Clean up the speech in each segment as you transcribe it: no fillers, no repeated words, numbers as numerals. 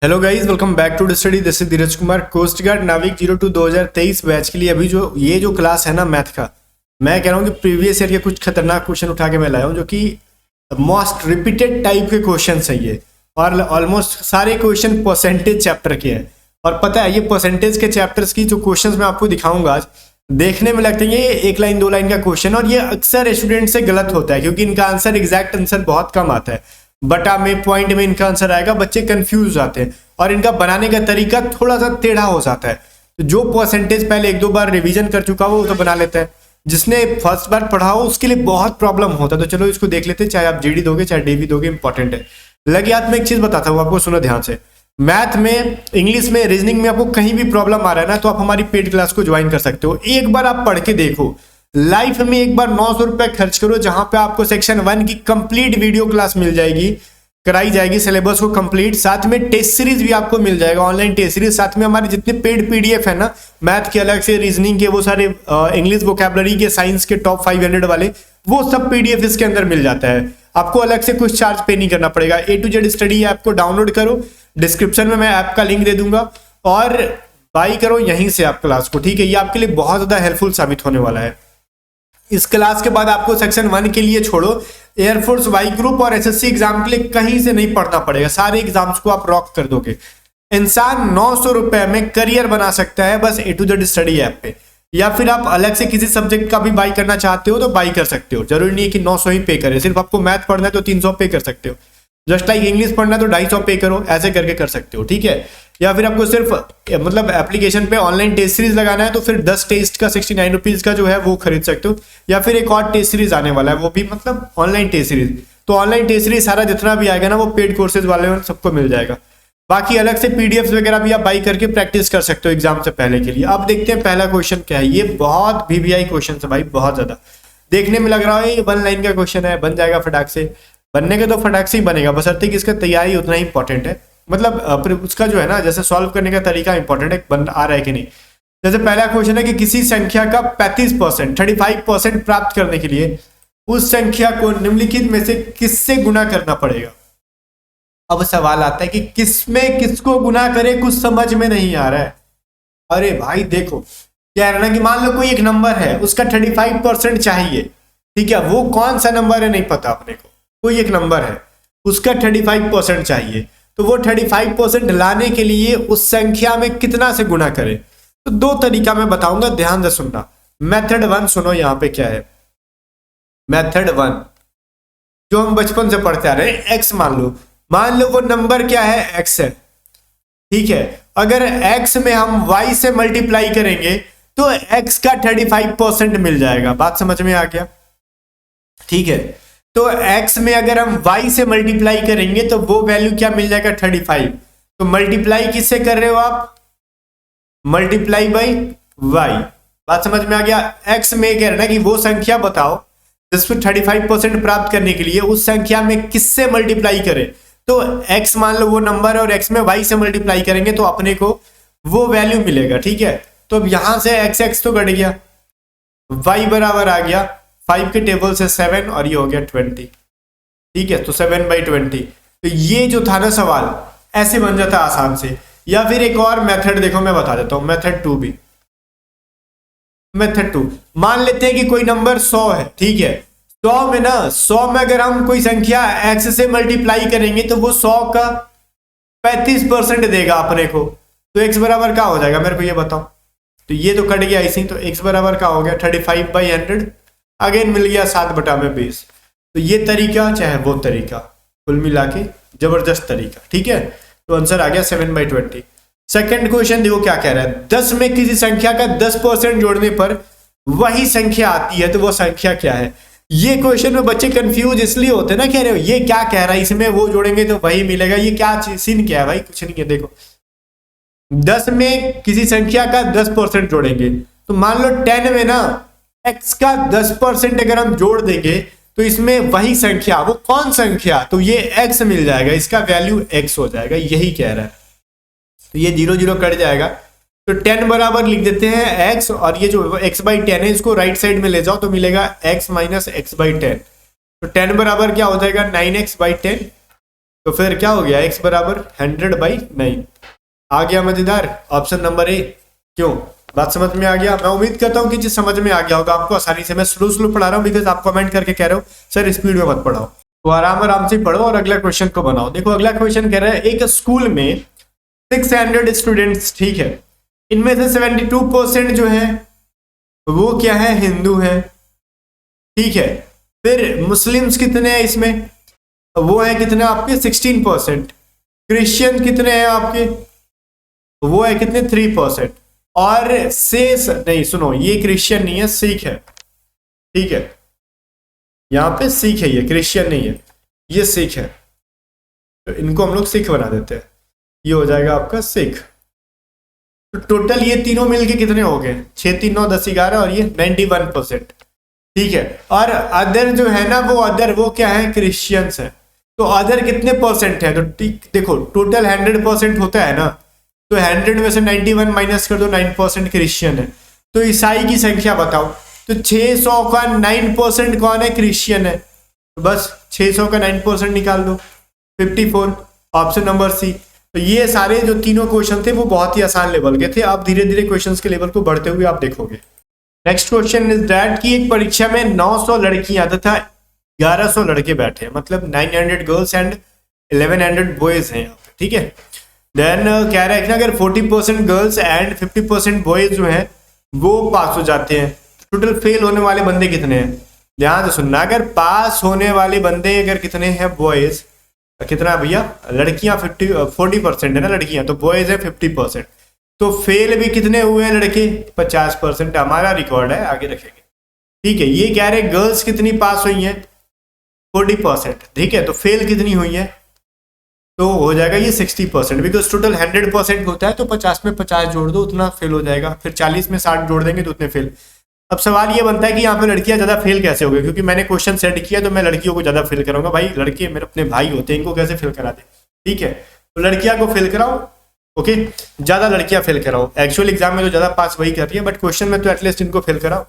Hello guys, welcome back to study. This is Dheeraj Kumar. Coast guard Navik 02 2023 batch के लिए अभी जो क्लास है ना मैथ का, मैं कह रहा हूँ कि प्रीवियस ईयर के कुछ खतरनाक क्वेश्चन उठा के मैं लाया हूँ जो कि मोस्ट रिपीटेड टाइप के क्वेश्चन है ये, और ऑलमोस्ट सारे क्वेश्चन परसेंटेज चैप्टर के हैं। और पता है ये परसेंटेज के चैप्टर्स की जो क्वेश्चन मैं आपको दिखाऊंगा आज, देखने में लगता है ये एक लाइन दो लाइन का क्वेश्चन, और ये अक्सर स्टूडेंट से गलत होता है क्योंकि इनका आंसर एग्जैक्ट आंसर बहुत कम आता है। बटा में पॉइंट में इनका आंसर आएगा, बच्चे कंफ्यूज हो जाते हैं और इनका बनाने का तरीका थोड़ा सा टेढ़ा हो जाता है। तो जो परसेंटेज पहले एक दो बार रिवीजन कर चुका हो वो तो बना लेता है, जिसने फर्स्ट बार पढ़ा हो उसके लिए बहुत प्रॉब्लम होता है। तो चलो इसको देख लेते हैं, चाहे आप जीडी दोगे चाहे डीवी दोगे, इंपॉर्टेंट है। लगे हाथ में एक चीज बताता हूँ आपको, सुनो ध्यान से। मैथ में, इंग्लिश में, रीजनिंग में आपको कहीं भी प्रॉब्लम आ रहा है ना, तो आप हमारी पेड क्लास को ज्वाइन कर सकते हो। एक बार आप पढ़ के देखो, लाइफ में एक बार 900 रुपए खर्च करो, जहां पे आपको सेक्शन 1 की कंप्लीट वीडियो क्लास मिल जाएगी, कराई जाएगी सिलेबस को कंप्लीट, साथ में टेस्ट सीरीज भी आपको मिल जाएगा, ऑनलाइन टेस्ट सीरीज, साथ में हमारे जितने पेड पीडीएफ है ना, मैथ के अलग से, रीजनिंग के वो सारे, इंग्लिश वोकैबुलरी के, साइंस के टॉप 500 वाले, वो सब पीडीएफ इसके अंदर मिल जाता है। आपको अलग से कुछ चार्ज पे नहीं करना पड़ेगा। A to Z study app को डाउनलोड करो, डिस्क्रिप्शन में मैं ऐप का लिंक दे दूंगा, और बाई करो यहीं से आप क्लास को, ठीक है। ये आपके लिए बहुत ज्यादा हेल्पफुल साबित होने वाला है। इस क्लास के बाद आपको सेक्शन 1 के लिए छोड़ो, एयरफोर्स, वाई ग्रुप और एसएससी एग्जाम के लिए कहीं से नहीं पढ़ना पड़ेगा, सारे एग्जाम्स को आप रॉक कर दोगे। इंसान 900 रुपए में करियर बना सकता है बस A to Z study app पे, या फिर आप अलग से किसी सब्जेक्ट का भी बाई करना चाहते हो तो बाई कर सकते हो। जरूरी नहीं है कि 900 ही पे करें, सिर्फ आपको मैथ पढ़ना है तो 300 पे कर सकते हो, जस्ट लाइक इंग्लिश पढ़ना है तो 250 पे करो, ऐसे करके कर सकते हो, ठीक है। या फिर आपको सिर्फ मतलब एप्लीकेशन पे ऑनलाइन टेस्ट सीरीज लगाना है तो फिर 10 टेस्ट का 69 रुपीज का जो है वो खरीद सकते हो, या फिर एक और टेस्ट सीरीज आने वाला है वो भी मतलब ऑनलाइन टेस्ट सीरीज। तो ऑनलाइन टेस्ट सीरीज सारा जितना भी आएगा ना वो पेड कोर्सेज वाले सबको मिल जाएगा। बाकी अलग से पीडीएफ वगैरह भी आप बाई करके प्रैक्टिस कर सकते हो एग्जाम से पहले के लिए। अब देखते हैं पहला क्वेश्चन क्या है। ये बहुत वीवीआई क्वेश्चन है भाई, बहुत ज्यादा। देखने में लग रहा है ये 1 लाइन का क्वेश्चन है, बन जाएगा फटाक से, बनने का तो फटाक से ही बनेगा, बशर्ते कि इसका तैयारी उतना ही इंपॉर्टेंट है। मतलब उसका जो है ना, जैसे सॉल्व करने का तरीका इंपॉर्टेंट है, बन आ रहा है कि नहीं। जैसे पहला क्वेश्चन है कि किसी संख्या का 35% 35% प्राप्त करने के लिए उस संख्या को निम्नलिखित में से किससे गुना करना पड़ेगा। अब सवाल आता है कि किसमें किसको गुना करे, कुछ समझ में नहीं आ रहा है। अरे भाई देखो क्या है ना, कि मान लो कोई एक नंबर है, उसका 35% चाहिए, ठीक है। वो कौन सा नंबर है नहीं पता अपने को, कोई एक नंबर है उसका 35% चाहिए, तो वो 35% लाने के लिए उस संख्या में कितना से गुना करे। तो दो तरीका मैं बताऊंगा, ध्यान से सुनना। मेथड 1 सुनो, यहां पे क्या है। मेथड 1 जो हम बचपन से पढ़ते आ रहे हैं, x मान लो वो नंबर क्या है, x है, ठीक है। अगर x में हम y से मल्टीप्लाई करेंगे तो x का 35% मिल जाएगा। बात समझ में आ गया, ठीक है। तो x में अगर हम y से मल्टीप्लाई करेंगे तो वो वैल्यू क्या मिल जाएगा, 35। तो मल्टीप्लाई किससे कर रहे हो आप, मल्टीप्लाई बाई y। बात समझ में आ गया। x में कह रहे ना कि वो संख्या बताओ जिसपे 35% प्राप्त करने के लिए उस संख्या में किससे मल्टीप्लाई करें। तो x मान लो वो नंबर है और x में y से मल्टीप्लाई करेंगे तो अपने को वो वैल्यू मिलेगा, ठीक है। तो अब यहां से x तो घट गया, y बराबर आ गया 5 के टेबल से 7 और ये हो गया 20, ठीक है। तो 7/20। तो ये जो था ना सवाल, ऐसे बन जाता आसान से। या फिर एक और मेथड देखो, मैं बता देता हूं, मेथड 2 भी। मेथड 2 मान लेते हैं कि कोई नंबर 100 है, ठीक है। 100 में अगर हम कोई संख्या x से मल्टीप्लाई करेंगे तो वो 100 का 35% देगा अपने को। तो x बराबर क्या हो जाएगा, मेरे को ये बताओ। तो ये तो कट गया इसी, तो x बराबर क्या हो गया, 35/100, अगेन मिल गया 7/20। तो ये तरीका चाहे वो तरीका, कुल मिला के जबरदस्त तरीका, ठीक है। तो आंसर आ गया 7/20। सेकंड क्वेश्चन देखो क्या कह रहा है। 10 में किसी संख्या का 10% जोड़ने पर वही संख्या आती है, तो वो संख्या क्या है। ये क्वेश्चन में बच्चे कंफ्यूज इसलिए होते हैं ना, कह रहे हो ये क्या कह रहा है, इसमें वो जोड़ेंगे तो वही मिलेगा, ये क्या सीन क्या है भाई, कुछ नहीं है। देखो 10 में किसी संख्या का 10% जोड़ेंगे, तो मान लो 10 में ना x का 10% अगर हम जोड़ देंगे तो इसमें वही संख्या, वो कौन संख्या, तो ये x मिल जाएगा, इसका वैल्यू x हो जाएगा, यही कह रहा है। तो ये 0 0 कट जाएगा, तो 10 बराबर लिख देते हैं x, और ये जो x/10 है इसको राइट साइड में ले जाओ तो मिलेगा x - x/10। तो 10 बराबर क्या हो जाएगा, 9x/10, तो फिर क्या हो गया, x बराबर 100/9 आ गया। मजेदार, ऑप्शन नंबर ए। क्यों, बात समझ में आ गया? मैं उम्मीद करता हूँ कि चीज समझ में आ गया होगा आपको आसानी से। मैं स्लो पढ़ा रहा हूँ बिकॉज आप कमेंट करके कह रहे हो सर स्पीड में मत पढ़ाओ, तो आराम से पढ़ो और अगला क्वेश्चन को बनाओ। देखो अगला क्वेश्चन कह रहा है एक स्कूल में 600 स्टूडेंट्स, ठीक है, इनमें से 72% जो है वो क्या है, हिंदू है, ठीक है। फिर मुस्लिम्स कितने हैं इसमें, वो है कितने आपके 16%। क्रिश्चियन कितने हैं आपके, वो है कितने 3%। और शेष नहीं, सुनो ये क्रिश्चियन नहीं है, सिख है, ठीक है, यहां पे सिख है, ये क्रिश्चियन नहीं है, ये सिख है, तो इनको हम लोग सिख बना देते हैं, ये हो जाएगा आपका सिख। तो टोटल ये तीनों मिलके कितने हो गए, 6 3 9 10 11 और ये 91%, ठीक है। और अदर जो है ना, वो अदर वो क्या है, क्रिश्चियंस है। तो अदर कितने परसेंट है, तो देखो टोटल 100% होता है ना, तो 100 में से 91 माइनस कर दो, 9% क्रिश्चियन है। तो ईसाई की संख्या बताओ, तो 600 का 9% कौन है, क्रिश्चियन है, तो बस 600 का 9% निकाल दो, 54, ऑप्शन नंबर सी। तो ये सारे जो तीनों क्वेश्चन थे वो बहुत ही आसान लेवल के थे। आप धीरे धीरे क्वेश्चंस के लेवल को बढ़ते हुए आप देखोगे। नेक्स्ट क्वेश्चन इज दैट कि एक परीक्षा में 900 लड़कियां तथा 1100 लड़के बैठे हैं, मतलब 900 गर्ल्स एंड 1100 बॉयज हैं, ठीक है। देन कह रहा है कि अगर 40% गर्ल्स एंड 50% बॉयज जो हैं वो पास हो जाते हैं, टोटल फेल होने वाले बंदे कितने हैं। ध्यान से सुनना, अगर पास होने वाले बंदे अगर कितने हैं, बॉयज कितना भैया, लड़कियां 40% है ना लड़कियां, तो बॉयज है 50%, तो फेल भी कितने हुए हैं लड़के, 50%। हमारा रिकॉर्ड है, आगे रखेंगे, ठीक है। ये कह रहे गर्ल्स कितनी पास हुई हैं, 40%, ठीक है, तो फेल कितनी हुई है, तो हो जाएगा ये 60%, बिकॉज टोटल 100% होता है, तो 50 में 50 जोड़ दो, उतना फेल हो जाएगा। फिर 40 में 60 जोड़ देंगे तो उतने फेल। अब सवाल ये बनता है कि यहाँ पे लड़कियां ज्यादा फेल कैसे हो गई, क्योंकि मैंने क्वेश्चन सेट किया तो मैं लड़कियों को ज्यादा फेल कराऊंगा। भाई लड़के मेरे अपने भाई होते हैं, इनको कैसे फेल करा दे, ठीक है। तो लड़कियां को फेल कराओ, ओके, ज्यादा लड़कियां फेल कराओ। एक्चुअल एग्जाम में तो ज्यादा पास वही कर रही है, बट क्वेश्चन में तो एटलीस्ट इनको फेल कराओ,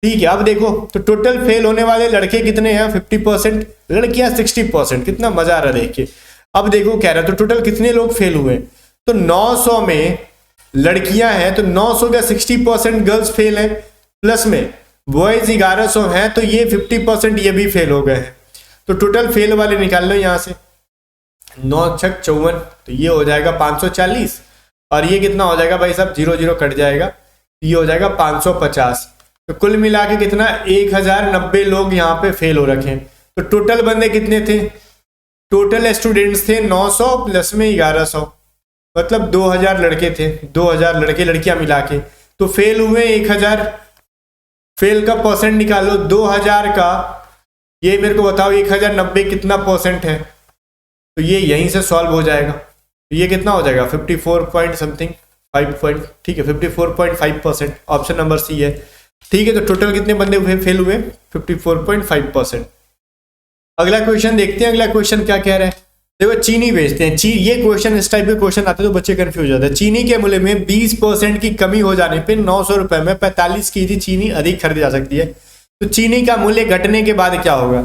ठीक है। अब देखो तो टोटल फेल होने वाले लड़के कितने हैं, 50%, लड़कियां 60%। कितना मजा आ रहा है देख के। अब देखो कह रहा है तो टोटल कितने लोग फेल हुए, तो 900 में लड़कियां हैं, तो 900 का 60% गर्ल्स फेल है, प्लस में बॉयज 1100 हैं, तो ये 50% ये भी फेल हो गए हैं। तो टोटल फेल वाले निकाल लो यहाँ से, 9 छक 54, तो ये हो जाएगा 540, और ये कितना हो जाएगा भाई साहब, 0 0 कट जाएगा, ये हो जाएगा 550। तो कुल मिला के कितना, 1090 लोग यहाँ पे फेल हो रखे हैं। तो टोटल बंदे कितने थे, टोटल स्टूडेंट्स थे 900 प्लस में 1100, मतलब 2000 लड़के थे, 2000 लड़के लड़कियां मिला के। तो फेल हुए 1000, फेल का परसेंट निकालो 2000 का, ये मेरे को बताओ 1090 कितना परसेंट है, तो ये यहीं से सॉल्व हो जाएगा। तो ये कितना हो जाएगा, 54 पॉइंट समथिंग 5 पॉइंट, ठीक है, 54.5%, ऑप्शन नंबर सी है, ठीक है। तो टोटल कितने बंदे हुए फेल हुए, 54.5%। अगला क्वेश्चन देखते हैं, अगला क्वेश्चन क्या कह रहा है। देखो चीनी बेचते हैं, ये क्वेश्चन इस टाइप के क्वेश्चन आते हैं तो बच्चे कंफ्यूज हो जाते हैं। चीनी के मूल्य में 20% की कमी हो जाने पे 900 रुपए में 45 केजी चीनी अधिक खरीदी जा सकती है। तो चीनी का मूल्य घटने के बाद क्या होगा।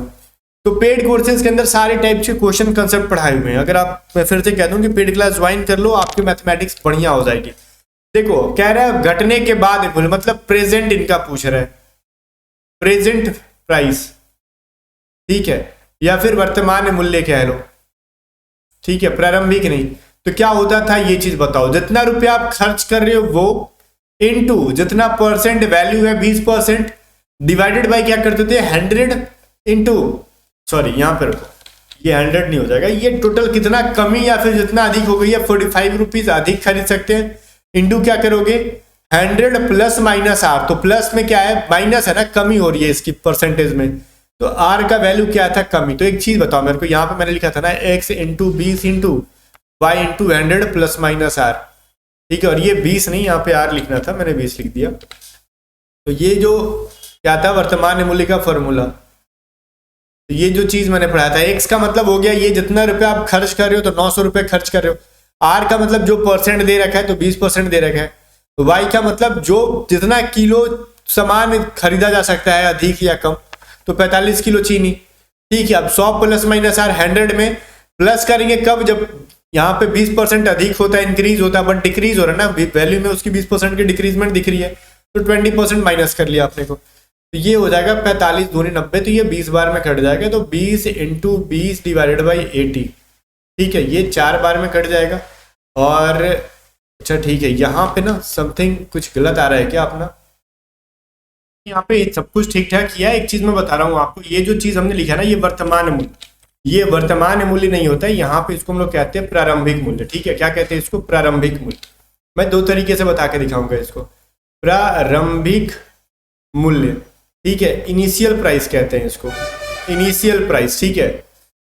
तो पेड कोर्सेज के अंदर सारे टाइप के क्वेश्चन कंसेप्ट पढ़ाए हुए हैं। अगर आप, मैं फिर से कह दूं कि पेड क्लास ज्वाइन कर लो, आपकी मैथमेटिक्स बढ़िया हो जाएगी। देखो कह रहा है घटने के बाद मूल्य, मतलब प्रेजेंट इनका पूछ रहा है, प्रेजेंट प्राइस, ठीक है, या फिर वर्तमान मूल्य कह लो, ठीक है, प्रारंभिक नहीं। तो क्या होता था ये चीज बताओ, जितना रुपया आप खर्च कर रहे हो वो इनटू जितना परसेंट वैल्यू है 20% डिवाइडेड बाय क्या करते थे 100 इंटू, सॉरी यहाँ पर ये 100 नहीं हो जाएगा, ये टोटल कितना कमी या फिर जितना अधिक हो गई है 45 रुपीज अधिक खरीद सकते हैं, इंटू क्या करोगे 100 प्लस माइनस आर। तो प्लस में क्या है, माइनस है ना, कमी हो रही है इसकी परसेंटेज में, तो आर का वैल्यू क्या था, कमी। तो एक चीज बताओ मेरे को, यहाँ पे मैंने लिखा था ना x into 20 into Y into 100 plus minus R, ठीक है, और ये 20 नहीं, यहाँ पे आर लिखना था, मैंने 20 लिख दिया। तो ये जो क्या था वर्तमान मूल्य का फॉर्मूला, तो ये जो चीज मैंने पढ़ाया था, x का मतलब हो गया ये जितना रुपया आप खर्च कर रहे हो, तो 900 रुपये खर्च कर रहे हो। आर का मतलब जो परसेंट दे रखा है, तो 20% दे रखा है। तो वाई का मतलब जो जितना किलो सामान खरीदा जा सकता है अधिक या कम, तो 45 किलो चीनी, ठीक है। अब 100 प्लस माइनस आर 100 में प्लस करेंगे कब, जब यहाँ पे 20% अधिक होता है, इंक्रीज होता है, बट डिक्रीज हो रहा है ना वैल्यू में, उसकी 20% की डिक्रीजमेंट दिख रही है, तो 20% माइनस कर लिया आपने को, तो ये हो जाएगा 45 दूनी 90, तो ये 20 बार में कट जाएगा, तो 20 इंटू 20 डिवाइडेड बाई 80, ठीक है, ये 4 बार में कट जाएगा। और अच्छा ठीक है, यहाँ पे ना समथिंग कुछ गलत आ रहा है क्या अपना, यहाँ पे सब कुछ ठीक ठाक किया है। एक चीज मैं बता रहा हूँ आपको, ये जो चीज हमने लिखा है ना, ये वर्तमान मूल्य, ये वर्तमान मूल्य नहीं होता है, यहाँ पे इसको हम लोग कहते हैं प्रारंभिक मूल्य, ठीक है, क्या कहते हैं इसको, प्रारंभिक मूल्य। मैं दो तरीके से बता के दिखाऊंगा इसको, प्रारंभिक मूल्य, ठीक है, इनिशियल प्राइस कहते हैं इसको, इनिशियल प्राइस, ठीक है।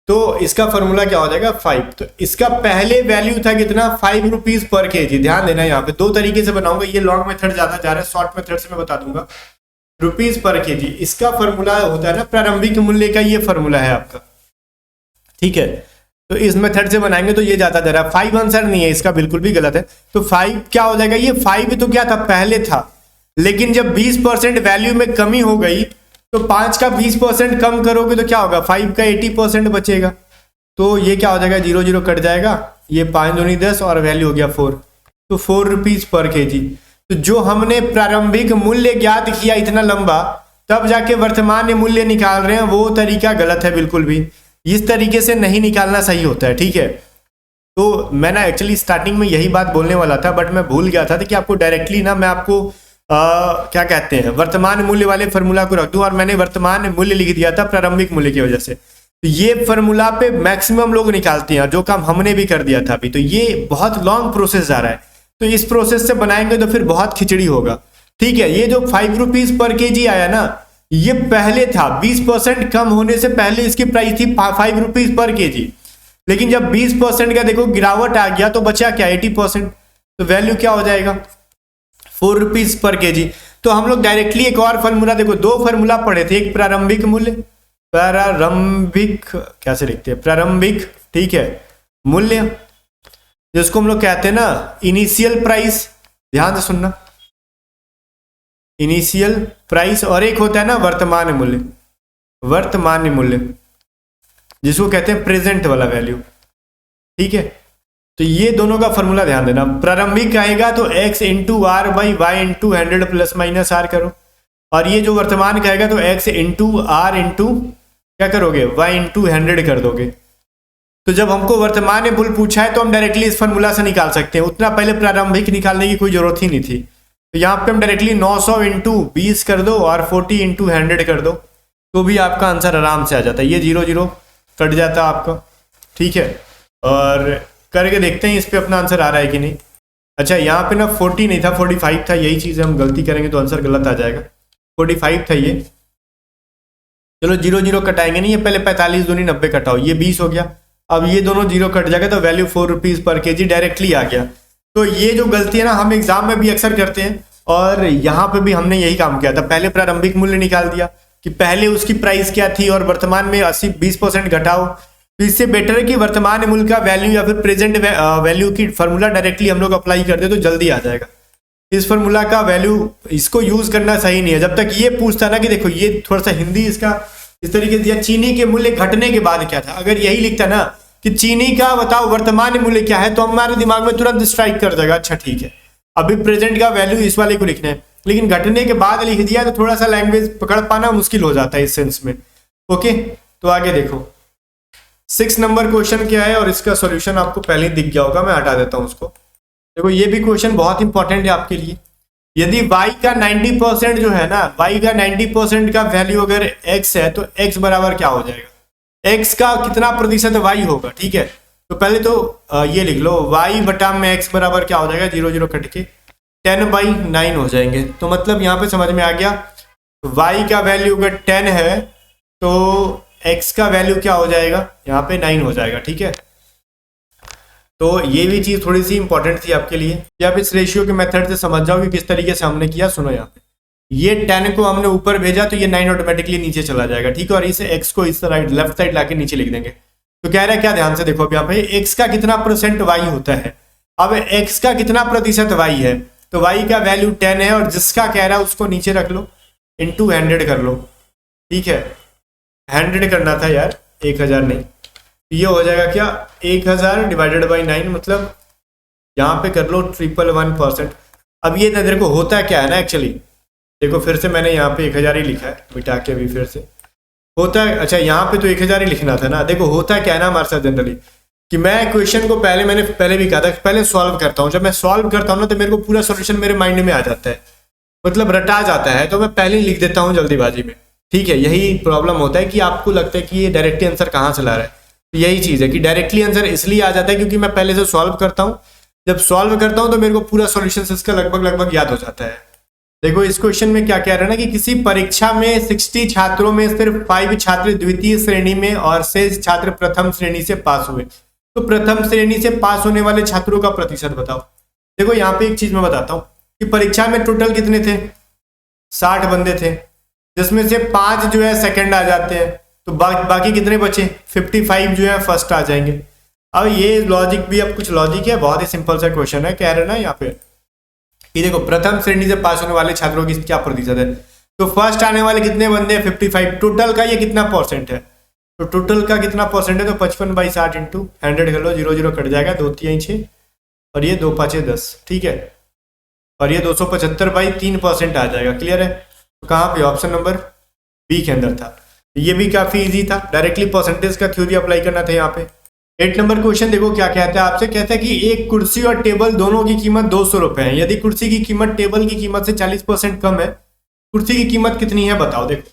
तो इसका फॉर्मूला क्या हो जाएगा 5, तो इसका पहले वैल्यू था कितना 5 रुपीज पर केजी। ध्यान देना, यहाँ पे दो तरीके से बनाऊंगा, ये लॉन्ग मेथड ज्यादा जा रहा है, शॉर्ट मेथड से मैं बता दूंगा, रुपीज पर केजी, इसका फॉर्मूला होता है ना प्रारंभिक मूल्य का, ये फॉर्मूला है आपका, ठीक है। तो इस मेथड से बनाएंगे तो ये ज्यादा दे रहा है, 5 आंसर नहीं है इसका, बिल्कुल भी गलत है। तो 5 क्या हो जाएगा, ये 5 तो क्या था पहले था, लेकिन जब 20% वैल्यू में कमी हो गई तो 5 का 20% कम करोगे तो क्या होगा, 5 का 80% बचेगा, तो ये क्या हो जाएगा 0 0 कट जाएगा, ये 5 दूनी 10 और वैल्यू हो गया 4, तो 4 रुपीज पर केजी। तो जो हमने प्रारंभिक मूल्य ज्ञात किया इतना लंबा, तब जाके वर्तमान मूल्य निकाल रहे हैं, वो तरीका गलत है बिल्कुल भी, इस तरीके से नहीं निकालना सही होता है, ठीक है। तो मैं ना एक्चुअली स्टार्टिंग में यही बात बोलने वाला था, बट मैं भूल गया था कि आपको डायरेक्टली ना मैं आपको क्या कहते हैं वर्तमान मूल्य वाले फॉर्मूला को रख दूं, और मैंने वर्तमान मूल्य लिख दिया था प्रारंभिक मूल्य की वजह से। तो ये फॉर्मूला पे मैक्सिमम लोग निकालते हैं, जो काम हमने भी कर दिया था अभी, तो ये बहुत लॉन्ग प्रोसेस जा रहा है, तो इस प्रोसेस से बनाएंगे तो फिर बहुत खिचड़ी होगा, ठीक है। ये जो 5 रुपीज पर केजी आया ना, ये पहले था, 20% कम होने से पहले इसकी प्राइस थी 5 रुपीज पर केजी, लेकिन जब 20% का देखो गिरावट आ गया तो बचा क्या 80%, तो वैल्यू क्या हो जाएगा 4 रुपीज पर केजी। तो हम लोग डायरेक्टली एक और फॉर्मूला, देखो दो फॉर्मूला पढ़े थे, एक प्रारंभिक मूल्य, प्रारंभिक कैसे लिखते हैं, प्रारंभिक, ठीक है, मूल्य, जिसको हम लोग कहते हैं ना इनिशियल प्राइस, ध्यान से सुनना, इनिशियल प्राइस, और एक होता है ना वर्तमान मूल्य, वर्तमान मूल्य जिसको कहते हैं प्रेजेंट वाला वैल्यू, ठीक है। तो ये दोनों का फॉर्मूला ध्यान देना, प्रारंभिक आएगा तो x into R by Y into 100 plus minus R करो, और ये जो वर्तमान कहेगा तो x इंटू आर इंटू क्या करोगे y इंटू 100 कर दोगे। तो जब हमको वर्तमान मूल्य पूछा है तो हम डायरेक्टली इस फॉर्मूला से निकाल सकते हैं, उतना पहले प्रारंभिक निकालने की कोई जरूरत ही नहीं थी। तो यहाँ पे हम डायरेक्टली 900 इंटू 20 कर दो और 40 इंटू 100 कर दो, तो भी आपका आंसर आराम से आ जाता है, ये 0 0 कट जाता है आपका, ठीक है। और करके देखते हैं इस पे अपना आंसर आ रहा है कि नहीं। अच्छा यहाँ पे ना 40 नहीं था 45 था, यही चीज़ हम गलती करेंगे तो आंसर गलत आ जाएगा, 45 था ये। चलो 0 0 कटाएंगे नहीं, ये पहले 45 दूनी 90 कटाओ, ये 20 हो गया, अब ये दोनों 0 कट जाएगा तो value 4 rupees per KG directly आ गया। तो ये जो गलती है ना हम एग्जाम में भी अक्सर करते हैं, और यहाँ पे भी हमने यही काम किया था, पहले प्रारंभिक मूल्य निकाल दिया कि पहले उसकी प्राइस क्या थी और वर्तमान में 20% घटाओ, तो इससे बेटर है कि वर्तमान मूल्य का वैल्यू या फिर प्रेजेंट वैल्यू की फॉर्मूला डायरेक्टली हम लोग अप्लाई कर दे तो जल्दी आ जाएगा। इस फॉर्मूला का वैल्यू इसको यूज करना सही नहीं है, जब तक ये पूछता ना कि देखो ये थोड़ा सा हिंदी इसका इस तरीके से, चीनी के मूल्य घटने के बाद क्या था, अगर यही लिखता ना कि चीनी का बताओ वर्तमान मूल्य क्या है, तो हमारे दिमाग में तुरंत स्ट्राइक कर देगा, अच्छा ठीक है अभी प्रेजेंट का वैल्यू इस वाले को लिखना है, लेकिन घटने के बाद लिख दिया तो थोड़ा सा लैंग्वेज पकड़ पाना मुश्किल हो जाता है इस सेंस में। ओके तो आगे देखो 6 नंबर क्वेश्चन क्या है, और इसका सॉल्यूशन आपको पहले ही दिख गया होगा, मैं हटा देता हूं उसको। देखो ये भी क्वेश्चन बहुत इंपॉर्टेंट है आपके लिए, यदि y का 90% जो है ना, y का 90% का वैल्यू अगर x है तो x बराबर क्या हो जाएगा, x का कितना प्रतिशत y होगा, ठीक है। तो पहले तो ये लिख लो y बटा में x बराबर क्या हो जाएगा, 0 0 कट के 10/9 हो जाएंगे। तो मतलब यहाँ पे समझ में आ गया, y का वैल्यू अगर 10 है तो x का वैल्यू क्या हो जाएगा, यहाँ पे 9 हो जाएगा, ठीक है। तो ये भी चीज थोड़ी सी इंपॉर्टेंट थी आपके लिए कि आप इस रेशियो के मेथड से समझ जाओ कि किस तरीके से हमने किया। सुनो यहाँ पे ये 10 को हमने ऊपर भेजा तो ये 9 ऑटोमेटिकली नीचे चला जाएगा, ठीक है, और इसे x को इस साइड लेफ्ट साइड लाके नीचे लिख देंगे। तो कह रहा है क्या, ध्यान से देखो अब यहाँ पे x का कितना परसेंट y होता है, अब x का कितना प्रतिशत y है, तो y का वैल्यू 10 है और जिसका कह रहा है उसको नीचे रख लो इंटू 100 कर लो, ठीक है, 100 करना था यार 1000 नहीं, ये हो जाएगा क्या, 1000 डिवाइडेड बाई 9, मतलब यहाँ पे कर लो 111%। अब ये ना देखो होता क्या है ना एक्चुअली, देखो फिर से मैंने यहाँ पे 1000 ही लिखा है मिटा के, अभी फिर से होता है, अच्छा यहाँ पे तो 1000 ही लिखना था ना। देखो होता क्या है ना हमारे साथ जनरली, कि मैं क्वेश्चन को मैंने पहले भी कहा था, पहले सॉल्व करता हूँ। जब मैं सॉल्व करता हूँ ना तो मेरे को पूरा सॉल्यूशन मेरे माइंड में आ जाता है, मतलब रटा जाता है, तो मैं पहले ही लिख देता हूँ जल्दीबाजी में। ठीक है, यही प्रॉब्लम होता है कि आपको लगता है कि ये डायरेक्टली आंसर कहाँ से ला रहा है। तो यही चीज़ है कि डायरेक्टली आंसर इसलिए आ जाता है क्योंकि मैं पहले से सॉल्व करता हूँ। जब सॉल्व करता हूँ तो मेरे को पूरा सॉल्यूशन इसका लगभग याद हो जाता है। देखो इस क्वेश्चन में क्या कह रहा है ना कि किसी परीक्षा में 60 छात्रों में सिर्फ 5 छात्र द्वितीय श्रेणी में और शेष छात्र प्रथम श्रेणी से पास हुए, तो प्रथम श्रेणी से पास होने वाले छात्रों का प्रतिशत बताओ। देखो यहाँ पे एक चीज मैं बताता हूँ कि परीक्षा में टोटल कितने थे, 60 बंदे थे, जिसमें से 5 जो है सेकंड आ जाते हैं, तो बाकी कितने बचे, 55 जो है फर्स्ट आ जाएंगे। अब ये लॉजिक भी, अब कुछ लॉजिक है, बहुत ही सिंपल सा क्वेश्चन है। कह रहे ना यहाँ पे कि देखो प्रथम श्रेणी से पास होने वाले छात्रों की क्या प्रतिशत है, तो फर्स्ट आने वाले कितने बंदे हैं, 55। टोटल का ये कितना परसेंट है, तो टोटल का कितना परसेंट है, तो 55/60 इंटू 100 कर लो, 0 0 कट जाएगा, 2 3 6 और ये 2 5 10, ठीक है, और ये 275/3% आ जाएगा। क्लियर है, तो कहाँ पे, ऑप्शन नंबर बी के अंदर था। ये भी काफी इजी था, डायरेक्टली परसेंटेज का थ्योरी अप्लाई करना था यहाँ पे। 8 नंबर क्वेश्चन देखो क्या कहता है आपसे, कहता है कि एक कुर्सी और टेबल दोनों की कीमत 200 रुपए है। यदि कुर्सी की कीमत टेबल की कीमत से 40% कम है, कुर्सी की कीमत कितनी है बताओ। देखो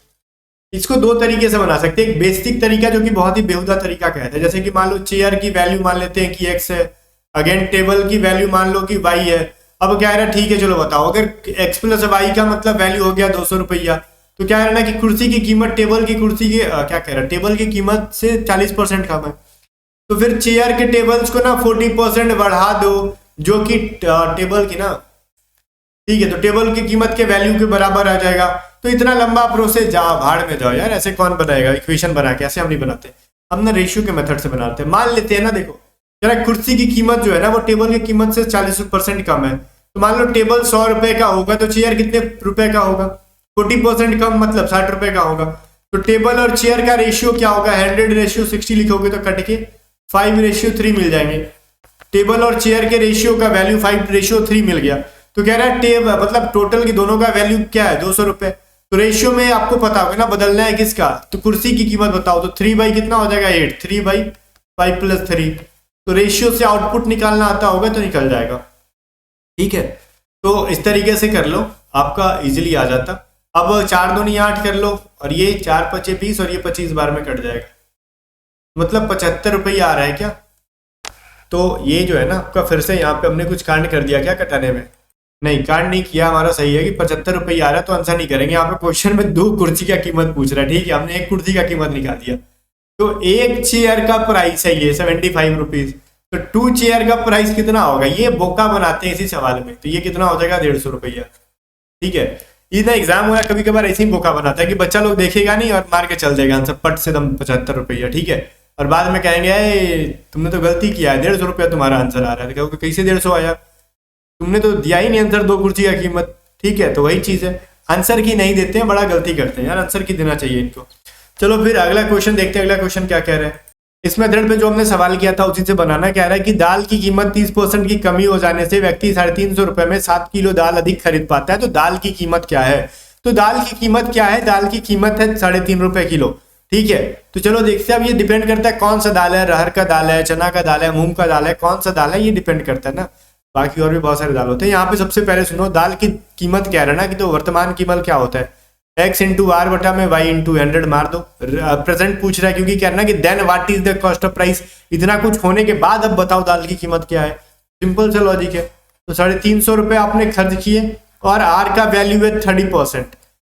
इसको दो तरीके से बना सकते हैं। एक बेसिक तरीका जो कि बहुत ही बेहुदा तरीका कहता है, जैसे कि मान लो चेयर की वैल्यू मान लेते हैं कि x है, अगेन टेबल की वैल्यू मान लो कि y है। अब क्या है ना, ठीक है चलो बताओ, अगर x + y का मतलब वैल्यू हो गया 200 रुपया, तो क्या है ना कि कुर्सी की कीमत टेबल की कुर्सी की क्या कह रहा है, टेबल की कीमत से 40% कम है, तो फिर चेयर के टेबल्स को ना 40% बढ़ा दो, जो कि टेबल की ना, ठीक है, तो टेबल की कीमत के वैल्यू के बराबर आ जाएगा। तो इतना लंबा प्रोसेस जाओ भाड़ में जाओ यार, ऐसे कौन बनाएगा इक्वेशन बना के, ऐसे हम नहीं बनाते, हम ना रेशियो के मेथड से बनाते हैं। मान लेते हैं ना, देखो जरा कुर्सी की कीमत जो है ना वो टेबल की कीमत से 40% कम है, तो मान लो टेबल 100 रुपए का होगा, तो चेयर कितने रुपए का होगा, 40% कम मतलब 60 रुपए का होगा। तो टेबल और चेयर का रेशियो क्या होगा, 100:60 लिखोगे तो कट के 5:3 मिल जाएंगे। टेबल और चेयर के रेशियो का वैल्यू 5:3 मिल गया, तो कह रहा है टेबल मतलब टोटल की दोनों का वैल्यू क्या है, 200 रुपए। तो रेशियो में आपको पता होगा ना बदलना है किसका, तो कुर्सी की कीमत बताओ, तो 3 कितना हो जाएगा 8, 3/5 + 3, तो रेशियो से आउटपुट निकालना आता होगा तो निकल जाएगा। ठीक है, तो इस तरीके से कर लो, आपका इजीली आ जाता। अब 4 दूनी 8 कर लो, और ये 4 × 5 = 20 और ये 25 बार में कट जाएगा, मतलब 75 रुपये आ रहा है क्या। तो ये जो है ना आपका, फिर से यहाँ पे हमने कुछ कांड कर दिया क्या कटाने में, नहीं कांड नहीं किया, हमारा सही है कि 75 रुपये आ रहा है, तो आंसर नहीं करेंगे। यहाँ पे क्वेश्चन में 2 कुर्सी का कीमत पूछ रहा है, ठीक है, हमने एक कुर्सी का कीमत निकाल दिया, तो एक चेयर का प्राइस है ये 75 रुपीज, तो 2 चेयर का प्राइस कितना होगा, ये बोका बनाते हैं इसी सवाल में, तो ये कितना हो जाएगा 150 रुपया। ठीक है, इतना एग्जाम हो रहा है कभी कभार ऐसे ही बोका बनाता है कि बच्चा लोग देखेगा नहीं और मार के चल देगा आंसर पट से दम 75 रुपया। ठीक है, और बाद में कहेंगे तुमने तो गलती किया है, 150 रुपया तुम्हारा आंसर आ रहा है, तो कैसे 150 आया, तुमने तो दिया ही नहीं आंसर 2 कुर्सी का कीमत। ठीक है, तो वही चीज है, आंसर की नहीं देते हैं, बड़ा गलती करते हैं यार, आंसर की देना चाहिए इनको। चलो फिर अगला क्वेश्चन देखते हैं, अगला क्वेश्चन क्या कह रहा है। इस मेथड में जो हमने सवाल किया था उसी से बनाना। कह रहा है कि दाल की कीमत 30% की कमी हो जाने से व्यक्ति 350 रुपए में 7 किलो दाल अधिक खरीद पाता है, तो दाल की कीमत क्या है। तो दाल की कीमत क्या है, दाल की कीमत है 3.5 रुपए किलो। ठीक है, तो चलो देखते हैं, अब ये डिपेंड करता है कौन सा दाल है, अरहर का दाल है, चना का दाल है, मूंग का दाल है, कौन सा दाल है ये डिपेंड करता है ना, बाकी और भी बहुत सारे दाल होते हैं। यहाँ पे सबसे पहले सुनो, दाल की कीमत क्या है ना कि, तो वर्तमान कीमत क्या होता है, x × r में y × 100 मार दो, प्रेजेंट पूछ रहा है क्योंकि कहना कि then what is the cost of price, इतना कुछ होने के बाद अब बताओ दाल की कीमत क्या है, सिंपल सा लॉजिक है। तो 350 रुपए आपने खर्च किए और r का वैल्यू है 30%,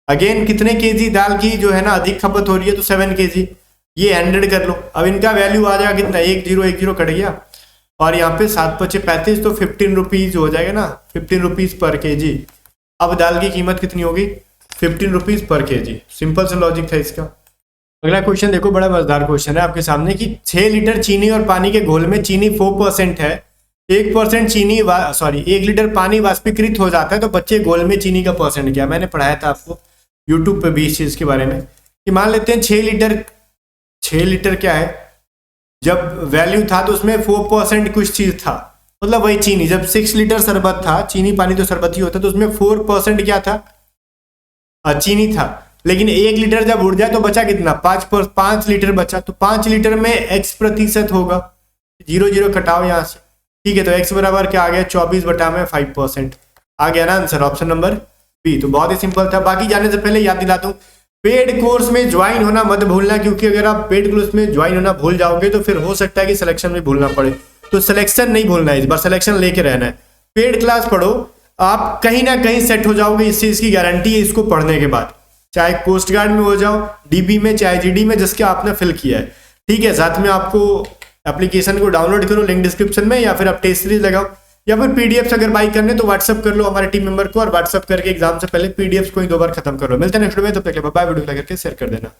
अगेन कितने केजी दाल की जो है ना अधिक खपत हो रही है, तो 7 केजी, ये 100 कर लो, अब इनका वैल्यू आ जाएगा कितना, 1010 कट गया, और यहाँ पे 7 × 5 = 35, तो 15 रुपीज हो जाएगा ना, 15 रुपीज पर केजी। अब दाल की कीमत कितनी होगी, 15 रुपीज पर केजी, सिंपल सा लॉजिक था इसका। अगला क्वेश्चन देखो, बड़ा मजेदार क्वेश्चन है आपके सामने कि 6 लीटर चीनी और पानी के घोल में चीनी 4% है, 1% चीनी 1 लीटर पानी वाष्पीकृत हो जाता है, तो बच्चे घोल में चीनी का परसेंट क्या। मैंने पढ़ाया था आपको यूट्यूब पे भी इस चीज के बारे में कि मान लेते हैं 6 लीटर क्या है, जब वैल्यू था तो उसमें 4% कुछ चीज था, मतलब वही चीनी। जब 6 लीटर शरबत था, चीनी पानी तो शरबत ही होता, तो उसमें 4% क्या था, चीनी था। लेकिन 1 लीटर जब उड़ जाए तो बचा कितना, 5 लीटर बचा। तो 5 लीटर में x प्रतिशत होगा, 0 0 कटाओ यहां से, ठीक है। तो x बराबर क्या आ गया, 24/5% आ गया ना आंसर, ऑप्शन नंबर बी। तो बहुत ही सिंपल था। बाकी जाने से पहले याद दिलाता हूँ, पेड कोर्स में ज्वाइन होना मत भूलना, क्योंकि अगर आप पेड कोर्स में ज्वाइन होना भूल जाओगे तो फिर हो सकता है कि सिलेक्शन में भूलना पड़े। तो सिलेक्शन नहीं भूलना है, इस बार सिलेक्शन लेके रहना है। पेड क्लास पढ़ो, आप कहीं ना कहीं सेट हो जाओगे, इस चीज की गारंटी है इसको पढ़ने के बाद। चाहे कोस्ट गार्ड में हो जाओ, डीबी में, चाहे जीडी में, जिसके आपने फिल किया है, ठीक है। साथ में आपको एप्लीकेशन को डाउनलोड करो, लिंक डिस्क्रिप्शन में, या फिर आप टेस्ट सीरीज लगाओ, या फिर पीडीएफ अगर बाई करने तो व्हाट्सअप कर लो हमारे टीम मेंबर को, और व्हाट्सअप करके एग्जाम से पहले पीडीएफ को ही 2 बार खत्म कर लो। मिलते हैं नेक्स्ट वीडियो में, तब तक बाय। वीडियो लगा करके शेयर कर देना।